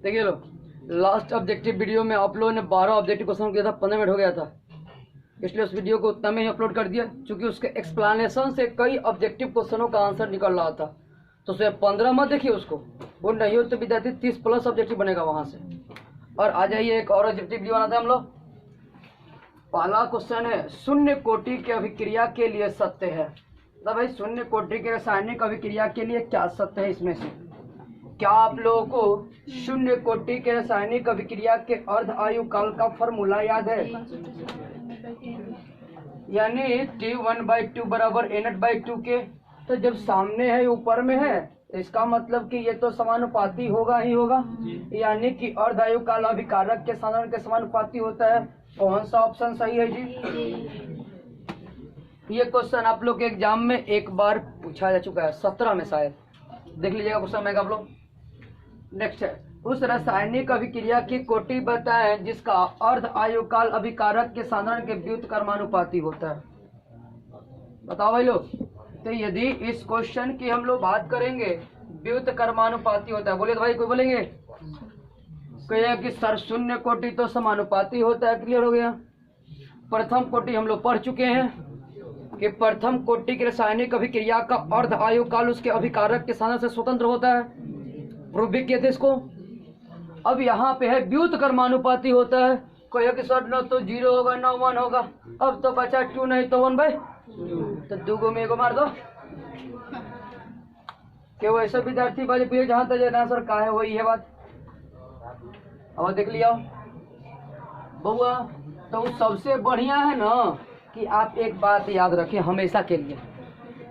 देखिए लो, last objective video में आप लोगों ने 12 ऑब्जेक्टिव क्वेश्चन किया था, 15 मिनट हो गया था, इसलिए उस वीडियो को उतना में ही अपलोड कर दिया, क्योंकि उसके एक्सप्लेनेशन से कई ऑब्जेक्टिव क्वेश्चनों का आंसर निकल रहा था। तो उसमें 15 मत देखिए उसको, वो नहीं हो तो विद्यार्थी 30 प्लस ऑब्जेक्टिव बनेगा वहाँ से। और आ जाइए, एक और ऑब्जेक्टिव वीडियो बनाते हैं हम लोग। पहला क्वेश्चन है, शून्य कोटि की अभिक्रिया के लिए सत्य है। तो भाई शून्य कोटि के रासायनिक अभिक्रिया के लिए क्या सत्य है इसमें से? क्या आप लोगों को शून्य कोटि के रासायनिक अभिक्रिया के अर्ध आयु काल का फॉर्मूला याद है? यानी T1/2 बराबर NH/2 के। तो जब सामने है ऊपर में है, तो इसका मतलब कि ये तो समानुपाती होगा ही होगा, यानी कि अर्ध आयु काल अभिकारक के साधारण के समानुपाती होता है। कौन सा ऑप्शन सही है जी? ये क्वेश्चन आप लोग के एग्जाम में एक बार पूछा जा चुका है, 17 में शायद। देख लीजिएगा क्वेश्चन में आप लोग। नेक्स्ट है, उस रासायनिक अभिक्रिया की कोटि बताएं जिसका अर्ध आयु काल अभिकारक के साधारण के व्युत्क्रमानुपाती होता है। बताओ भाई लोग। तो यदि इस क्वेश्चन की हम लोग बात करेंगे, व्युत्क्रमानुपाती होता है, बोले तो भाई कोई बोलेंगे कहेगा कि सर शून्य कोटि तो समानुपाती होता है। क्लियर हो गया। प्रथम कोटि हम लोग पढ़ चुके हैं कि प्रथम कोटि की रासायनिक अभिक्रिया का अर्ध आयु काल उसके अभिकारक के साधन से स्वतंत्र होता है। प्रूफ भी किए थे इसको। अब यहाँ पे है व्युत्क्रमानुपाती होता है। कोई कि सर न तो 0 होगा न 1 होगा, अब तो बचा 2 नहीं तो 1 भाई, तो 2 को में एगो मार दो। कि वो ऐसा विद्यार्थी बाजी पूछे जहाँ तक ना सर का है वही है बात। अब देख लिया बउआ, तो सबसे बढ़िया है ना कि आप एक बात याद रखें हमेशा के लिए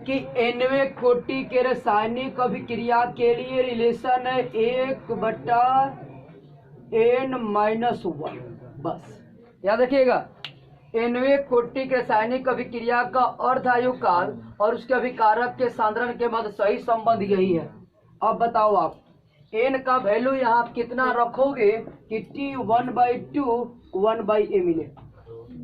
कि nवें कोटि के रासायनिक अभिक्रिया के लिए रिलेशन है 1/n-1। बस याद रखिएगा, nवें कोटि के रासायनिक अभिक्रिया का अर्ध आयु काल और उसके अभिकारक के सांद्रण के मध्य सही संबंध यही है। अब बताओ आप n का वैल्यू यहाँ कितना रखोगे कि T1/2 1/a मिले।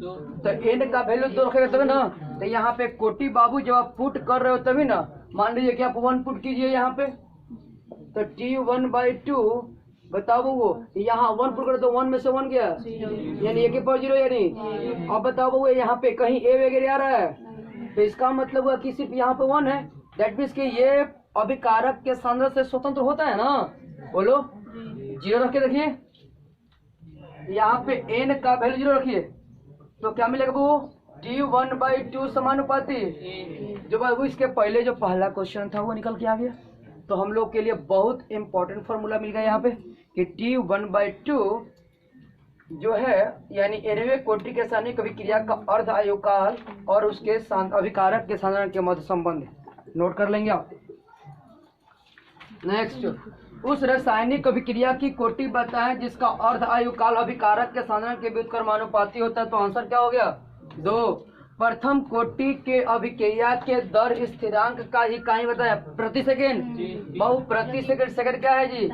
तो n का वैल्यू 2 रखेगा तभी ना। तो यहाँ पे कोटि बाबू जब आप पुट कर रहे हो तभी ना। मान लीजिए कि आप 1 पुट कीजिए यहाँ पे, तो T1/2 बताओ वो यहाँ 1 पुट करो तो 1 में से 1 गया, यानी 1/0 यानी। अब बताओ वो यहाँ पे कहीं a वगैरह आ रहा है, तो इसका मतलब हुआ कि सिर्फ यहाँ पे 1 है। दैट मीन्स कि ये अभिकारक के सांद्रण से स्वतंत्र होता है ना। बोलो 0 रख के देखिए, यहाँ पे n का वैल्यू 0 रखिए तो क्या मिलेगा वो T1/2 समानुपाती। जो बाबू इसके पहले जो पहला क्वेश्चन था वो निकल के आ गया। तो हम लोग के लिए बहुत इंपॉर्टेंट फॉर्मूला मिल गया यहाँ पे कि T1/2 जो है यानी nवें कोटि के रासायनिक अभिक्रिया का अर्ध आयु काल और उसके अभिकारक के साधारण के मध्य संबंध। नोट कर लेंगे आप। नेक्स्ट, उस रासायनिक अभिक्रिया की कोटि बताएं जिसका अर्ध आयु काल अभिकारक के साधारण के व्युत्क्रमानुपाती होता है। तो आंसर क्या हो गया? 2। प्रथम कोटि के अभिक्रिया के दर स्थिरांक का ही कहीं बताया प्रति सेकेंड। बहु प्रति सेकेंड, सेकेंड क्या है जी?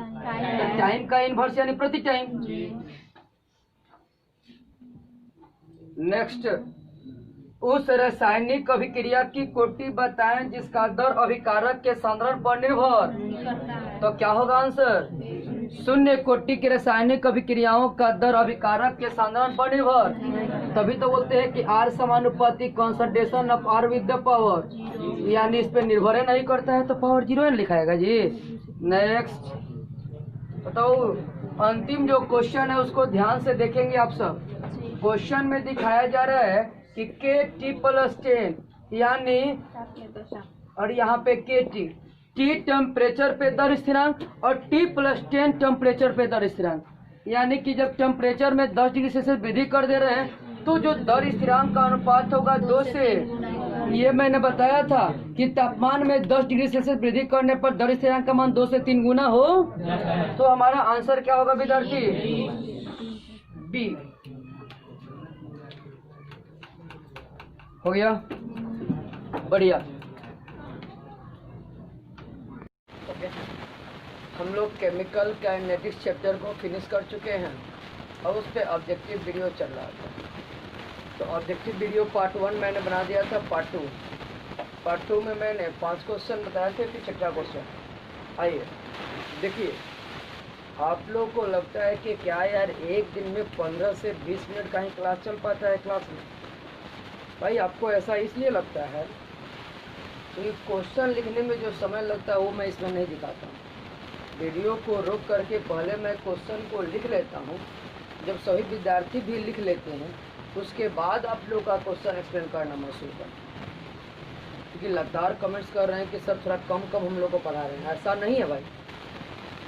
टाइम का इनवर्स यानी प्रति टाइम। नेक्स्ट, उस रासायनिक अभिक्रिया की कोटि बताएं जिसका दर अभिकारक के सांद्रण पर निर्भर। तो क्या होगा आंसर? शून्य कोटि के रासायनिक अभिक्रियाओं का दर अभिकारक के सांद्रण पर निर्भर। तभी तो बोलते हैं कि R समानुपाती concentration of R with the power, यानी इस पे निर्भर नहीं करता है तो पावर 0 लिखाएगा जी। नेक्स्ट बताओ, अंतिम जो क्वेश्चन है उसको ध्यान से देखेंगे आप सब। क्वेश्चन में दिखाया जा रहा है कि KT+10 यानी, और यहाँ पे KT T टेम्परेचर पे दर स्थिरांक और T+10 टेम्परेचर पे दर स्थिरांक, यानी कि जब टेम्परेचर में 10 डिग्री सेल्सियस वृद्धि कर दे रहे हैं तो जो दर स्थिरांक का अनुपात होगा 2 से। ये मैंने बताया था कि तापमान में 10 डिग्री सेल्सियस वृद्धि करने पर दर स्थिरांक का मान 2 से 3 गुना हो। तो हमारा आंसर क्या होगा विद्यार्थी? बी हो गया। बढ़िया। हम लोग केमिकल काइनेटिक्स चैप्टर को फिनिश कर चुके हैं और उस पर ऑब्जेक्टिव वीडियो चल रहा था। तो ऑब्जेक्टिव वीडियो पार्ट 1 मैंने बना दिया था। पार्ट 2 में मैंने 5 क्वेश्चन बताए थे, फिर 6 क्वेश्चन। आइए देखिए, आप लोग को लगता है कि क्या यार एक दिन में 15 से 20 मिनट का ही क्लास चल पाता है क्लास में? भाई आपको ऐसा इसलिए लगता है कि क्वेश्चन लिखने में जो समय लगता है वो मैं इसमें नहीं दिखाता हूँ। वीडियो को रोक करके पहले मैं क्वेश्चन को लिख लेता हूँ, जब सभी विद्यार्थी भी लिख लेते हैं उसके बाद आप लोग का क्वेश्चन एक्सप्लेन करना मैं शुरू करता हूँ। क्योंकि लगातार कमेंट्स कर रहे हैं कि सर थोड़ा कम कम हम लोग को पढ़ा रहे हैं, ऐसा नहीं है भाई।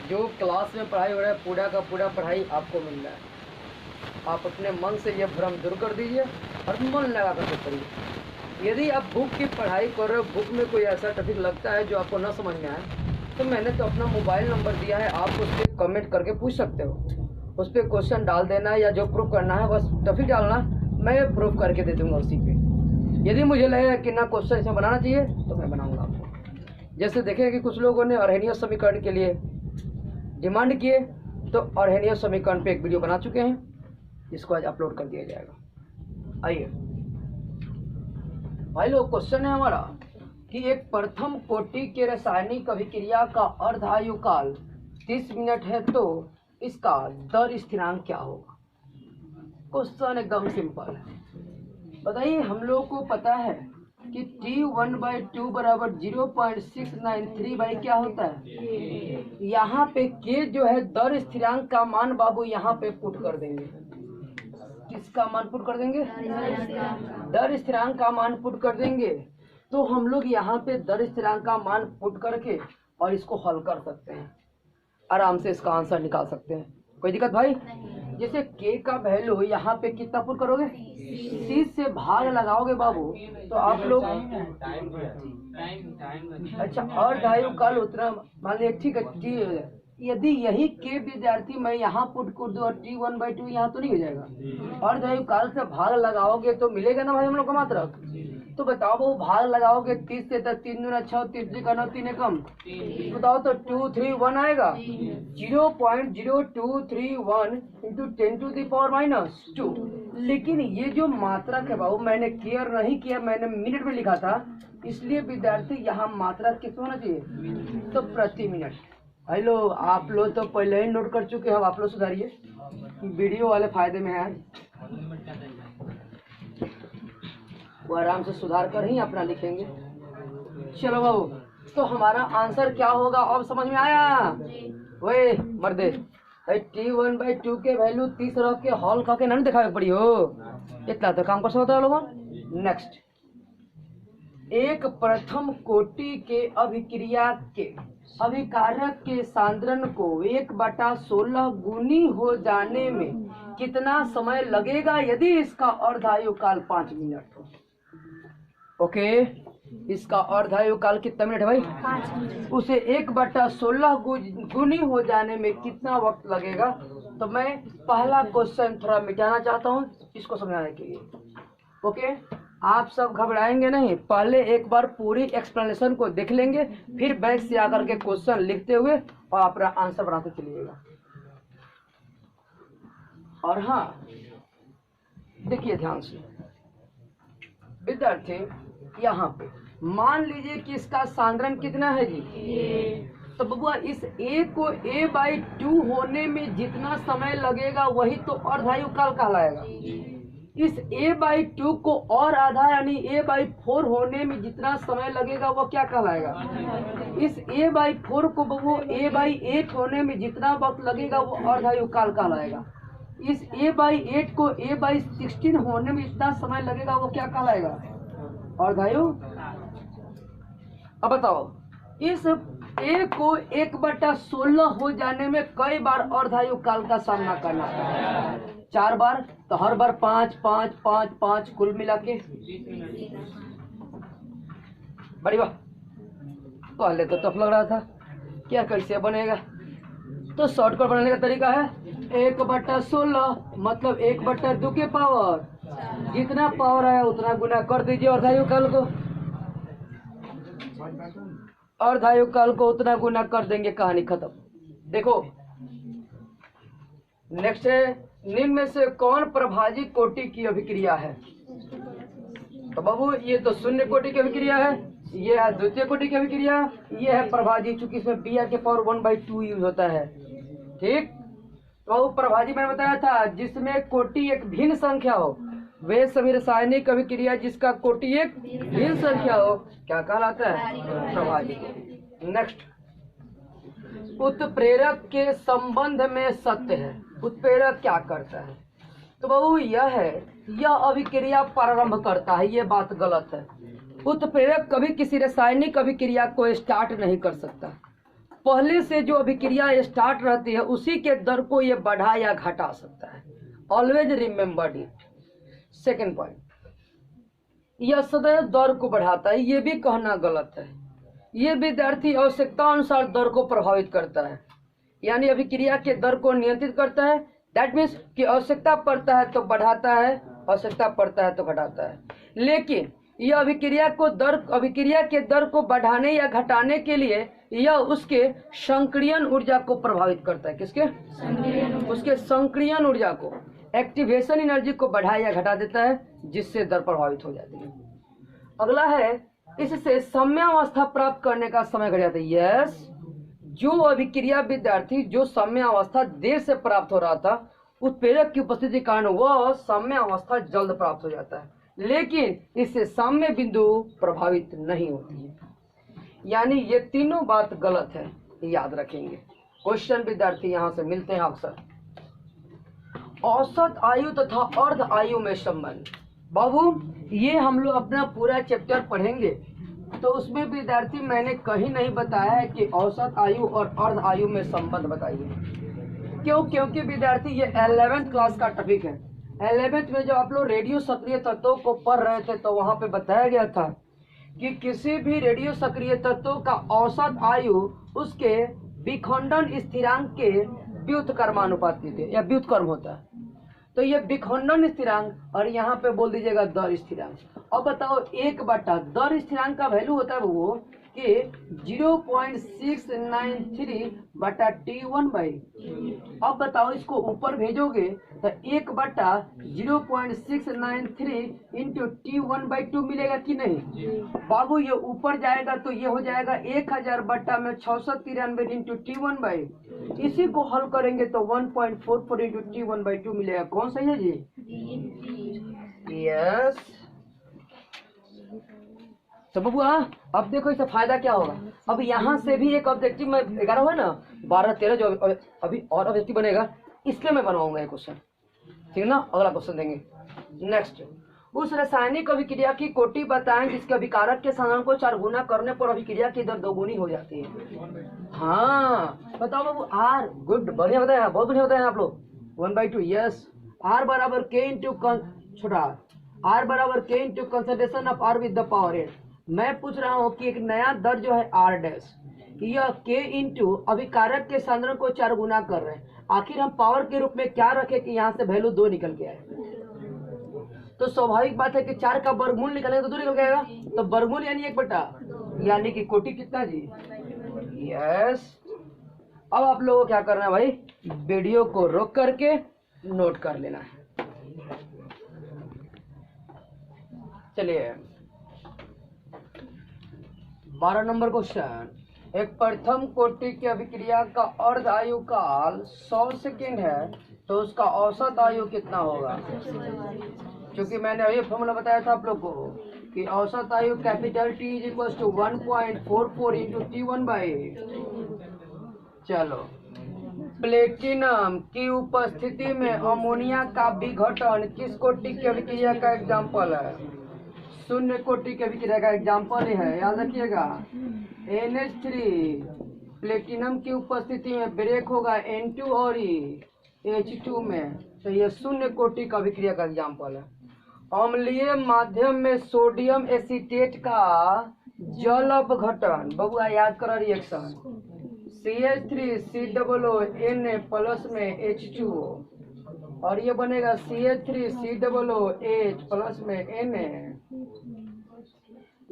जो क्लास में पढ़ाई हो रहा है पूरा का पूरा पढ़ाई आपको मिल रहा है। आप अपने मन से ये भ्रम दूर कर दीजिए और मन लगा करके पढ़िए। यदि आप बुक की पढ़ाई कर रहे हो, बुक में कोई ऐसा टॉपिक लगता है जो आपको न समझ में आए, तो मैंने तो अपना मोबाइल नंबर दिया है, आप उस पर कमेंट करके पूछ सकते हो। उस पर क्वेश्चन डाल देना या जो प्रूफ करना है बस टॉपिक डालना, मैं प्रूफ करके दे दूँगा उसी पे। यदि मुझे लगेगा कि ना क्वेश्चन इसमें बनाना चाहिए तो मैं बनाऊँगा आपको। जैसे देखें कि कुछ लोगों ने अर्हेनियस समीकरण के लिए डिमांड किए, तो अर्हेनियस समीकरण पे एक वीडियो बना चुके हैं, इसको आज अपलोड कर दिया जाएगा। आइए भाई लोग, क्वेश्चन है हमारा कि एक प्रथम कोटि के रासायनिक अभिक्रिया का अर्ध आयु काल 30 मिनट है, तो इसका दर स्थिरांक क्या होगा? क्वेश्चन एकदम सिंपल है। बताइए, हम लोग को पता है कि T1/2 बराबर 0.693 बाई क्या होता है? यहाँ पे K जो है दर स्थिरांक का मान बाबू यहाँ पे पुट कर देंगे। किसका मान पुट कर देंगे? दर स्थिरांक का मान पुट कर देंगे। तो हम लोग यहाँ पे दर स्थिरांक का मान पुट करके और इसको हल कर सकते हैं, आराम से इसका आंसर निकाल सकते हैं। कोई दिक्कत भाई? जैसे K का वैल्यू यहाँ पे कितना पुट करोगे? 30 से भाग लगाओगे बाबू, तो आप लोग अच्छा अर्ध आयु काल उतना मान लिया, ठीक है। यदि यही K विद्यार्थी मैं यहाँ पुट कर दूँ और T1/2 यहाँ तो नहीं हो जाएगा? अर्ध आयु काल से भाग लगाओगे तो मिलेगा ना भाई हम लोग का मात्रा। तो बताओ वो भाग लगाओगे 30 से, 3 दूना 6, 3 का 9, 3 कम, बताओ तो 231 आएगा। 0.0231 इंटू 10⁻²। लेकिन ये जो मात्रक है बाबू मैंने केयर नहीं किया, मैंने मिनट में लिखा था, इसलिए विद्यार्थी यहाँ मात्रा कितना होना चाहिए? तो प्रति मिनट। हेलो, आप लोग तो पहले ही नोट कर चुके हैं, आप लोग सुधारिए, वीडियो वाले फायदे में है, वो आराम से सुधार कर ही अपना लिखेंगे। चलो बाबू, तो हमारा आंसर क्या होगा अब समझ में आया? वही मर्दे T1/2 के वैल्यू 30 रख के हॉल खा के नहीं दिखावे पड़ी हो, इतना तो काम कर सकता है लोगों। नेक्स्ट, एक प्रथम कोटि के अभिक्रिया के अभिकारक के सांद्रण को 1/16 गुनी हो जाने में कितना समय लगेगा यदि इसका अर्ध आयु काल 5 मिनट हो? ओके, इसका अर्ध आयु काल कितना मिनट है भाई? 5 मिनट। उसे 1/16 गुनी हो जाने में कितना वक्त लगेगा? तो मैं पहला क्वेश्चन थोड़ा मिटाना चाहता हूँ इसको समझाने के लिए। ओके, आप सब घबराएंगे नहीं, पहले एक बार पूरी एक्सप्लेनेशन को देख लेंगे, फिर बैक से आकर के क्वेश्चन लिखते हुए और अपना आंसर बनाते चलिएगा। और हाँ, देखिए ध्यान से विद्यार्थी, यहाँ पे मान लीजिए कि इसका सांद्रण कितना है जी? तो बबुआ इस A को A/2 होने में जितना समय लगेगा वही तो अर्धायु काल कहलाएगा। इस A/2 को और आधा यानी A/4 होने में जितना समय लगेगा वो क्या कहलाएगा? इस A/4 को बबुआ A/8 होने में जितना वक्त लगेगा वो अर्धायु काल कहलाएगा। इस A/8 को A/16 होने में जितना समय लगेगा वो क्या कहलाएगा? अर्धायु। अब बताओ, इस A को 1/16 हो जाने में कई बार अर्धायु काल का सामना करना पड़ेगा? 4 बार, तो हर बार 5 5 5 5 कुल मिला के। बड़ी बात, पहले तो टफ लग रहा था, क्या कैसे बनेगा? तो शॉर्टकट बनाने का तरीका है 1/16 मतलब 1/2 के पावर, जितना पावर आया उतना गुना कर दीजिए अर्धायु काल को, अर्धायु काल को उतना गुना कर देंगे, कहानी खत्म। देखो नेक्स्ट है, निम्न में से कौन प्रभाजी कोटि की अभिक्रिया है? तो बाबू ये तो शून्य कोटि की अभिक्रिया है, ये है द्वितीय कोटि की अभिक्रिया, ये है प्रभाजी, चूंकि इसमें Br के पावर 1/2 यूज होता है। ठीक। तो प्रभाजी मैंने बताया था जिसमें कोटि एक भिन्न संख्या हो वे सभी रासायनिक अभिक्रिया जिसका कोटि एक भिन्न संख्या हो क्या कहलाता है? प्रभाजी। नेक्स्ट, उत्प्रेरक के संबंध में सत्य है। उत्प्रेरक क्या करता है? तो बाबू यह है, यह अभिक्रिया प्रारंभ करता है, ये बात गलत है। उत्प्रेरक कभी किसी रासायनिक अभिक्रिया को स्टार्ट नहीं कर सकता। पहले से जो अभिक्रिया स्टार्ट रहती है उसी के दर को ये बढ़ा या घटा सकता है। Always remember it. Second point, यह सदैव दर को बढ़ाता है, ये भी कहना गलत है। ये विद्यार्थी आवश्यकता अनुसार दर को प्रभावित करता है, यानी अभिक्रिया के दर को नियंत्रित करता है। दैट मीन्स कि आवश्यकता पड़ता है तो बढ़ाता है, आवश्यकता पड़ता है तो घटाता है। लेकिन यह अभिक्रिया के दर को बढ़ाने या घटाने के लिए यह उसके संक्रियण ऊर्जा को प्रभावित करता है। किसके? उसके संक्रियण ऊर्जा को, एक्टिवेशन एनर्जी को बढ़ा या घटा देता है, जिससे दर प्रभावित हो जाती है। अगला है, इससे साम्यावस्था प्राप्त करने का समय घट जाता है। यस, जो अभिक्रिया विद्यार्थी जो साम्यावस्था देर से प्राप्त हो रहा था, उत्प्रेरक की उपस्थिति के कारण वह साम्यावस्था जल्द प्राप्त हो जाता है, लेकिन इससे साम्य बिंदु प्रभावित नहीं होती है। यानी ये तीनों बात गलत है, याद रखेंगे। क्वेश्चन विद्यार्थी यहाँ से मिलते हैं अक्सर। औसत आयु तथा अर्ध आयु में संबंध। बाबू ये हम लोग अपना पूरा चैप्टर पढ़ेंगे तो उसमें विद्यार्थी मैंने कहीं नहीं बताया है कि औसत आयु और अर्ध आयु में संबंध बताइए। क्यों? क्योंकि विद्यार्थी ये 11th क्लास का टॉपिक है। 11th में जब आप लोग रेडियो सक्रिय तत्वों को पढ़ रहे थे तो वहाँ पे बताया गया था कि किसी भी रेडियो सक्रिय तत्वों का औसत आयु उसके विखंडन स्थिरांक के व्युत्क्रमानुपाती थे या व्युत्क्रम होता है। तो ये विखंडन स्थिरांक और यहाँ पे बोल दीजिएगा दर स्थिरांक। अब बताओ, एक बटा दर स्थिरांक का वैल्यू होता है वो कि 0.693 बटा T1 बाई। अब बताओ इसको ऊपर भेजोगे तो 1 बटा 0.693 इंटू T1 बाई 2 मिलेगा कि नहीं? बाबू ये ऊपर जाएगा तो ये हो जाएगा 1000 बटा में 693 इंटू T1 बाई। इसी को हल करेंगे तो 1.44 इंटू T1 बाई 2 मिलेगा। कौन सही है जी? यस। तो बबुआ अब देखो इससे फायदा क्या होगा। अब यहाँ से भी एक ऑब्जेक्टिव में 11 है ना, 12 13 जो अभी और ऑब्जेक्टिव बनेगा, इसलिए मैं बनवाऊंगा ये क्वेश्चन। ठीक है ना? अगला क्वेश्चन देंगे। नेक्स्ट, उस रासायनिक अभिक्रिया की कोटि बताएं जिसके अभिकारक के साधन को 4 गुना करने पर अभिक्रिया की दर 2 गुनी हो जाती है। हाँ बताओ बाबू। आर गुड, बढ़िया बताया, बहुत बढ़िया बताया आप लोग। 1/2। यस। आर बराबर के इंटू छोटा आर बराबर के into concentration of r with the power 8। मैं पूछ रहा हूँ कि एक नया दर जो है आर डैश, यह के इंटू अभिकारक के सांद्रण को 4 गुना कर रहे हैं। आखिर हम पावर के रूप में क्या रखें कि यहाँ से वैल्यू 2 निकल के आए? तो स्वाभाविक बात है कि 4 का वर्गमूल निकलेगा तो 2 निकल के आएगा। तो वर्गमूल यानी 1 बटा, यानी कि कोटि कितना जी? यस। अब आप लोगों को क्या करना है भाई, वीडियो को रोक करके नोट कर लेना है। चलिए 12 नंबर क्वेश्चन। एक प्रथम कोटि की अभिक्रिया का अर्ध आयु काल 100 सेकेंड है तो उसका औसत आयु कितना होगा? क्योंकि मैंने अभी फॉर्मूला बताया था आप लोग को कि औसत आयु capital T is equal to 1.44 into T1 by. चलो, प्लेटिनम की उपस्थिति में अमोनिया का विघटन किस कोटि की अभिक्रिया का एग्जाम्पल है? शून्य कोटि की अभिक्रिया का एग्जाम्पल है, याद रखिएगा। NH3 प्लेटिनम की उपस्थिति में ब्रेक होगा N2 और H2 में, तो यह शून्य कोटि का अभिक्रिया का एग्जाम्पल है। अम्लीय माध्यम में सोडियम एसीटेट का जल अपघटन, बबुआ याद करो रिएक्शन, CH3COO प्लस में H2O और ये बनेगा CH3COOH प्लस में Na।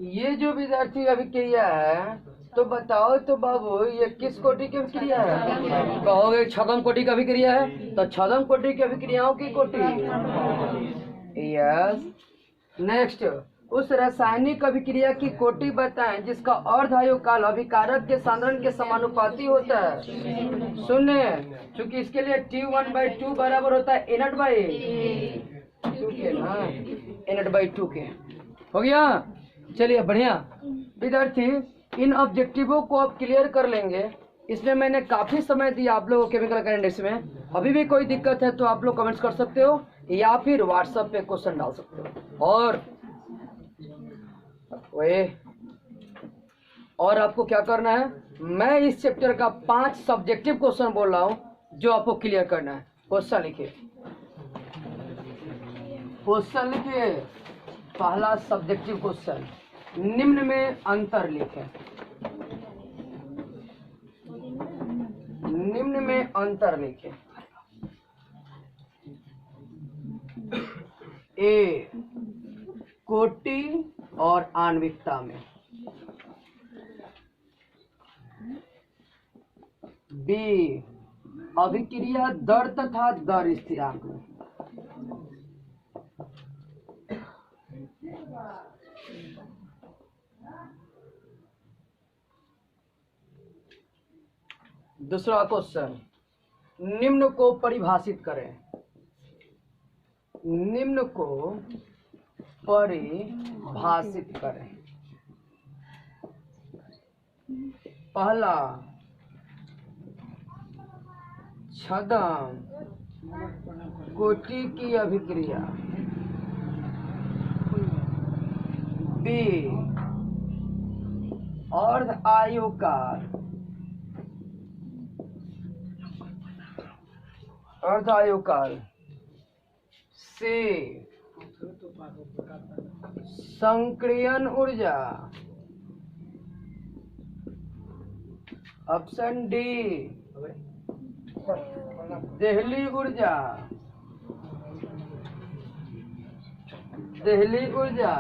ये जो विद्यार्थी अभिक्रिया है तो बताओ तो बाबू ये किस कोटि की अभिक्रिया है? कहोगे छद्म कोटि की अभिक्रिया है, तो छद्म कोटि की अभिक्रियाओं की कोटि। यस। नेक्स्ट, उस रासायनिक अभिक्रिया की कोटि बताएं जिसका अर्धायु काल अभिकारक के सांद्रण के समानुपाती होता है। शून्य, क्योंकि इसके लिए T1/2 बराबर होता है N0/2 के ना, N0/2 के। हो गया, चलिए बढ़िया विद्यार्थी, इन ऑब्जेक्टिवों को आप क्लियर कर लेंगे। इसमें मैंने काफी समय दिया आप लोगों को केमिकल काइनेटिक्स में। अभी भी कोई दिक्कत है तो आप लोग कमेंट्स कर सकते हो या फिर व्हाट्सएप पे क्वेश्चन डाल सकते हो। और आपको क्या करना है, मैं इस चैप्टर का 5 सब्जेक्टिव क्वेश्चन बोल रहा हूँ जो आपको क्लियर करना है। क्वेश्चन लिखिए, क्वेश्चन लिखिए। पहला सब्जेक्टिव क्वेश्चन, निम्न में अंतर लिखें। निम्न में अंतर लिखें। ए, कोटि और आणविकता में। बी, अभिक्रिया दर तथा दर स्थिरांक में। दूसरा क्वेश्चन, निम्न को परिभाषित करें। निम्न को परिभाषित करें। पहला, छद्म कोटि की अभिक्रिया। बी, अर्ध आयु काल। अर्ध आयु काल। सी, संक्रियन ऊर्जा। ऑप्शन डी, देहली ऊर्जा। देहली ऊर्जा।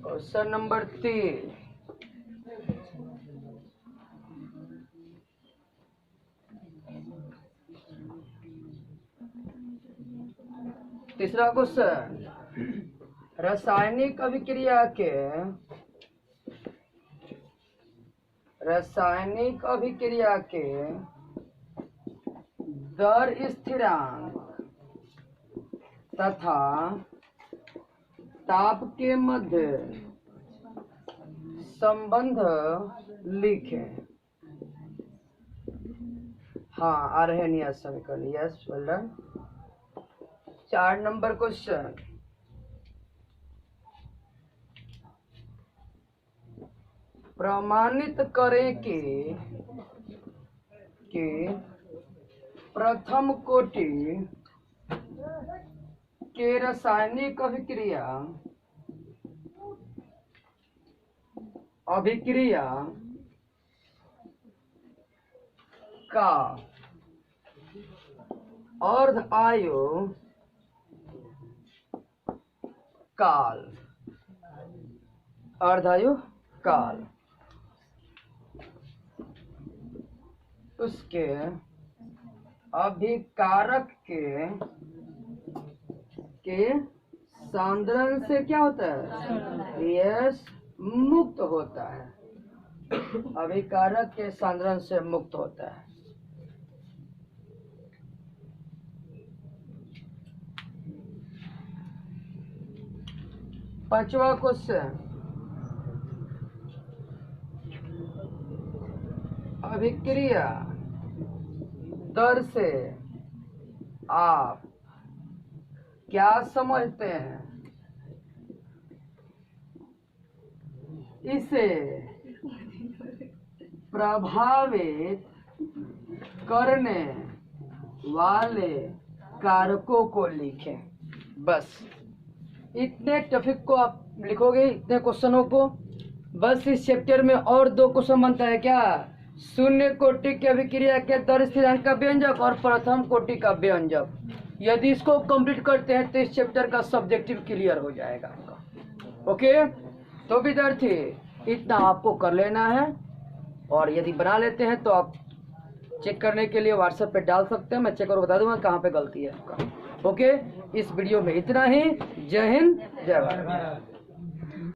क्वेश्चन नंबर 3, तीसरा क्वेश्चन, रासायनिक अभिक्रिया के दर स्थिरांक तथा ताप के मध्य संबंध लिखें। हाँ, आ रहे नियत समीकरण। Yes, well done. 4 number question, प्रमाणित करें कि प्रथम कोटि के रासायनिक अभिक्रिया का अर्ध आयु काल। अर्धायु काल उसके अभिकारक के सांद्रण से क्या होता है? यस, मुक्त होता है। अभिकारक के सांद्रण से मुक्त होता है। पांचवा क्वेश्चन, अभिक्रिया दर से आप क्या समझते हैं? इसे प्रभावित करने वाले कारकों को लिखें। बस इतने टॉपिक को आप लिखोगे, इतने क्वेश्चनों को। बस इस चैप्टर में और 2 क्वेश्चन बनता है क्या? शून्य कोटि की अभिक्रिया के दर स्थिरांक का व्यंजक और प्रथम कोटि का व्यंजक। यदि इसको कंप्लीट करते हैं तो इस चैप्टर का सब्जेक्टिव क्लियर हो जाएगा आपका। ओके, तो विद्यार्थी इतना आपको कर लेना है, और यदि बना लेते हैं तो आप चेक करने के लिए व्हाट्सएप पे डाल सकते हैं। मैं चेक और बता दूंगा कहाँ पे गलती है आपका। ओके, इस वीडियो में इतना ही। जय हिंद, जय भारत।